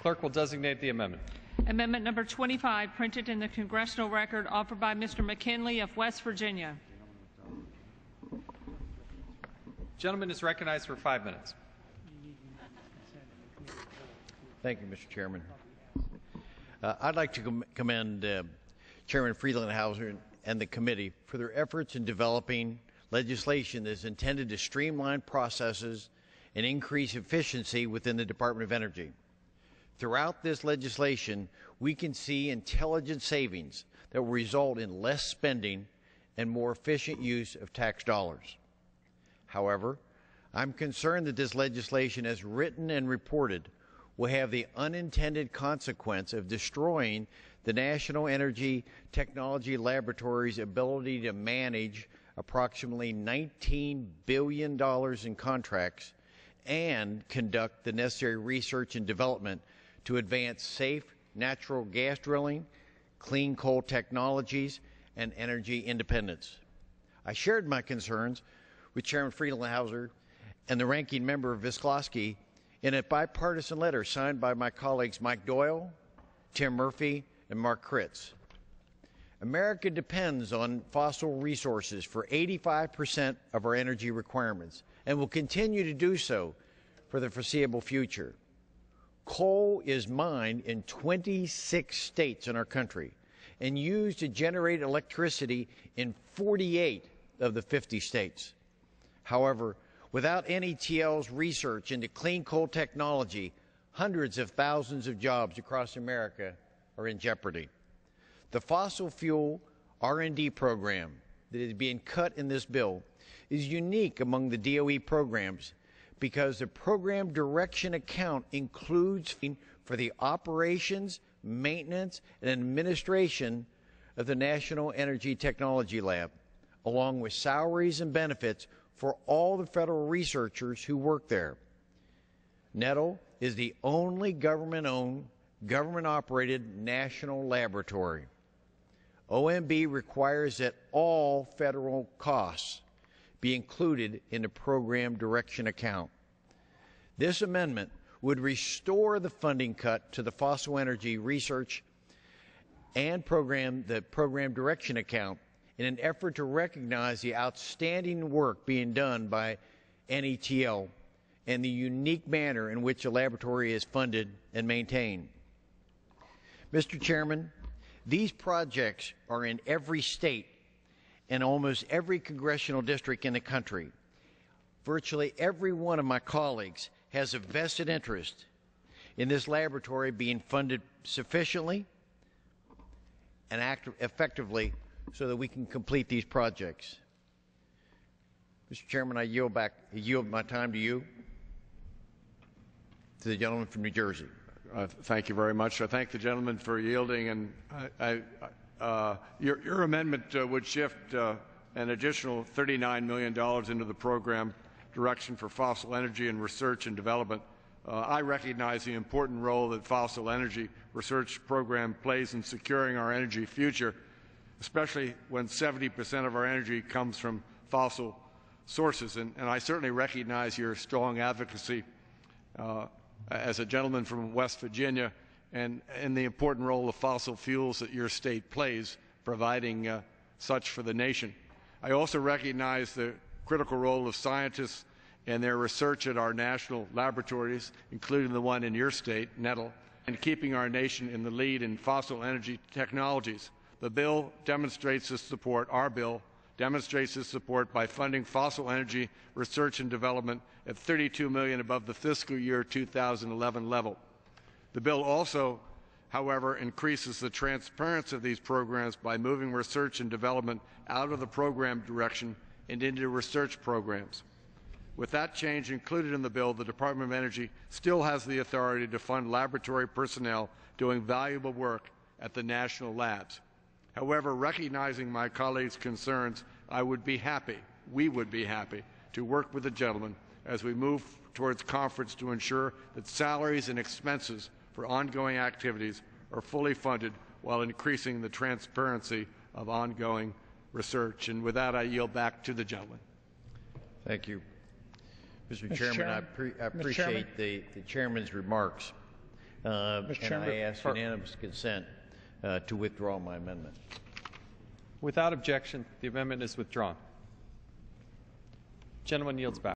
Clerk will designate the amendment. Amendment number 25, printed in the Congressional Record, offered by Mr. McKinley of West Virginia. Gentleman is recognized for 5 minutes. Thank you, Mr. Chairman. I'd like to commend Chairman Friedlandhauser and the committee for their efforts in developing legislation that is intended to streamline processes and increase efficiency within the Department of Energy. Throughout this legislation, we can see intelligent savings that will result in less spending and more efficient use of tax dollars. However, I'm concerned that this legislation, as written and reported, will have the unintended consequence of destroying the National Energy Technology Laboratory's ability to manage approximately $19 billion in contracts and conduct the necessary research and development to advance safe natural gas drilling, clean coal technologies, and energy independence. I shared my concerns with Chairman Friedlandhauser and the ranking member Visklosky in a bipartisan letter signed by my colleagues Mike Doyle, Tim Murphy, and Mark Kritz. America depends on fossil resources for 85% of our energy requirements and will continue to do so for the foreseeable future. Coal is mined in 26 states in our country and used to generate electricity in 48 of the 50 states. However, without NETL's research into clean coal technology, hundreds of thousands of jobs across America are in jeopardy. The fossil fuel R&D program that is being cut in this bill is unique among the DOE programs because the program direction account includes for the operations, maintenance, and administration of the National Energy Technology Lab, along with salaries and benefits for all the federal researchers who work there. NETL is the only government-owned, government-operated national laboratory. OMB requires that all federal costs be included in the program direction account. This amendment would restore the funding cut to the fossil energy research and the program direction account in an effort to recognize the outstanding work being done by NETL and the unique manner in which the laboratory is funded and maintained. Mr. Chairman, these projects are in every state and almost every congressional district in the country. Virtually every one of my colleagues has a vested interest in this laboratory being funded sufficiently and effectively so that we can complete these projects. Mr. Chairman, I yield my time to you, to the gentleman from New Jersey. Thank you very much. I thank the gentleman for yielding, and your amendment would shift an additional $39 million into the program direction for fossil energy and research and development. I recognize the important role that fossil energy research program plays in securing our energy future, especially when 70% of our energy comes from fossil sources. And I certainly recognize your strong advocacy as a gentleman from West Virginia and the important role of fossil fuels that your state plays, providing such for the nation. I also recognize the critical role of scientists and their research at our national laboratories, including the one in your state, NETL, and keeping our nation in the lead in fossil energy technologies. The bill demonstrates this support. Our bill demonstrates this support by funding fossil energy research and development at $32 million above the fiscal year 2011 level. The bill also, however, increases the transparency of these programs by moving research and development out of the program direction and into research programs. With that change included in the bill, the Department of Energy still has the authority to fund laboratory personnel doing valuable work at the national labs. However, recognizing my colleagues' concerns, we would be happy to work with the gentleman as we move towards conference to ensure that salaries and expenses for ongoing activities are fully funded while increasing the transparency of ongoing research. And with that, I yield back to the gentleman. Thank you. Mr. Chairman, I appreciate the Chairman's remarks. and Chairman, I ask unanimous consent to withdraw my amendment. Without objection, the amendment is withdrawn. Gentleman yields back.